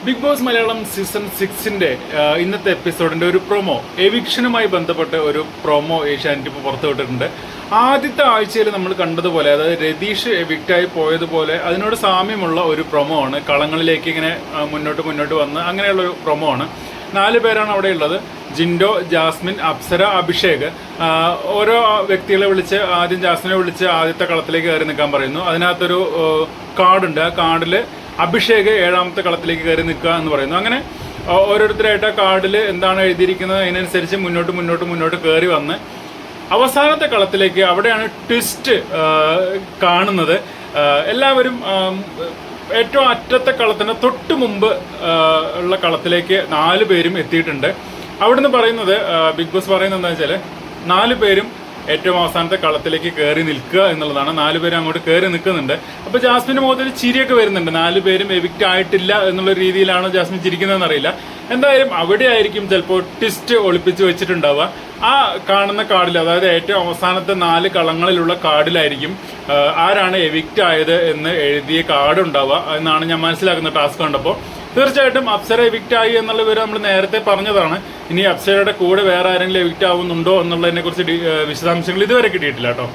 Big boss Malayalam season 6-ന്റെ ഇന്നത്തെ എപ്പിസോഡിന്റെ ഒരു promo, എവിക്ഷനുമായി ബന്ധപ്പെട്ട് ഒരു പ്രൊമോ ഏഷ്യാനെറ്റ് ഇപ്പോൾ പുറത്തുവിട്ടിട്ടുണ്ട്. ആദ്യത്തെ ആഴ്ചയിൽ നമ്മൾ കണ്ടതുപോലെ, അതായത് രതീഷ് എവിക്റ്റായി പോയതുപോലെ അതിനോട് സാമ്യമുള്ള ഒരു പ്രൊമോ ആണ്. കളങ്ങളിലേക്ക് ഇങ്ങനെ മുന്നോട്ട് വന്ന് അങ്ങനെയുള്ള ഒരു പ്രൊമോ ആണ്. 4 പേരാണ് അവിടെ ഉള്ളത്. ജിൻഡോ, ജാസ്മിൻ, അപ്സര, അഭിഷേക്. ഓരോ വ്യക്തികളെ വിളിച്ച്, ആദ്യം ജാസ്മിനെ വിളിച്ച് ആദ്യത്തെ കളത്തിലേക്ക് കയറി നിൽക്കാൻ പറയുന്നു. അതിനകത്തൊരു കാർഡുണ്ട്. ആ കാർഡിൽ അഭിഷേക് 7ാമത്തെ കളത്തിലേക്ക് കയറി നിൽക്കുക എന്ന് പറയുന്നു. അങ്ങനെ ഓരോരുത്തരായിട്ട് ആ കാർഡിൽ എന്താണ് എഴുതിയിരിക്കുന്നത് അതിനനുസരിച്ച് മുന്നോട്ട് കയറി വന്ന് അവസാനത്തെ കളത്തിലേക്ക്, അവിടെയാണ് ട്വിസ്റ്റ് കാണുന്നത്. എല്ലാവരും ഏറ്റവും അറ്റത്തെ കളത്തിന് തൊട്ട് മുമ്പ് ഉള്ള കളത്തിലേക്ക് 4 പേരും എത്തിയിട്ടുണ്ട്. അവിടുന്ന് പറയുന്നത്, ബിഗ് ബോസ് പറയുന്നത് എന്താ വെച്ചാൽ, 4 പേരും ഏറ്റവും അവസാനത്തെ കളത്തിലേക്ക് കയറി നിൽക്കുക എന്നുള്ളതാണ്. 4 പേരും അങ്ങോട്ട് കയറി നിൽക്കുന്നുണ്ട്. അപ്പോൾ ജാസ്മിൻ്റെ മുഖത്തിൽ ചിരിയൊക്കെ വരുന്നുണ്ട്. 4 പേരും എവിക്റ്റ് ആയിട്ടില്ല എന്നുള്ള രീതിയിലാണ് ജാസ്മിൻ ചിരിക്കുന്നതെന്ന് അറിയില്ല. എന്തായാലും അവിടെ ആയിരിക്കും ചിലപ്പോൾ ട്വിസ്റ്റ് ഒളിപ്പിച്ച് വെച്ചിട്ടുണ്ടാവുക. ആ കാണുന്ന കാർഡിൽ, അതായത് ഏറ്റവും അവസാനത്തെ 4 കളങ്ങളിലുള്ള കാർഡിലായിരിക്കും ആരാണ് എവിക്റ്റ് ആയത് എന്ന് എഴുതിയ കാർഡ് ഉണ്ടാവുക എന്നാണ് ഞാൻ മനസ്സിലാക്കുന്ന ടാസ്ക് കണ്ടപ്പോൾ. തീർച്ചയായിട്ടും അപ്സര എവിക്റ്റ് ആയി എന്നുള്ള വിവരം നമ്മൾ നേരത്തെ പറഞ്ഞതാണ്. ഇനി അപ്സരയുടെ കൂടെ വേറെ ആരെങ്കിലും എവിക്റ്റ് ആവുന്നുണ്ടോ എന്നുള്ളതിനെ കുറിച്ച് വിശദാംശങ്ങൾ ഇതുവരെ കിട്ടിയിട്ടില്ല കേട്ടോ.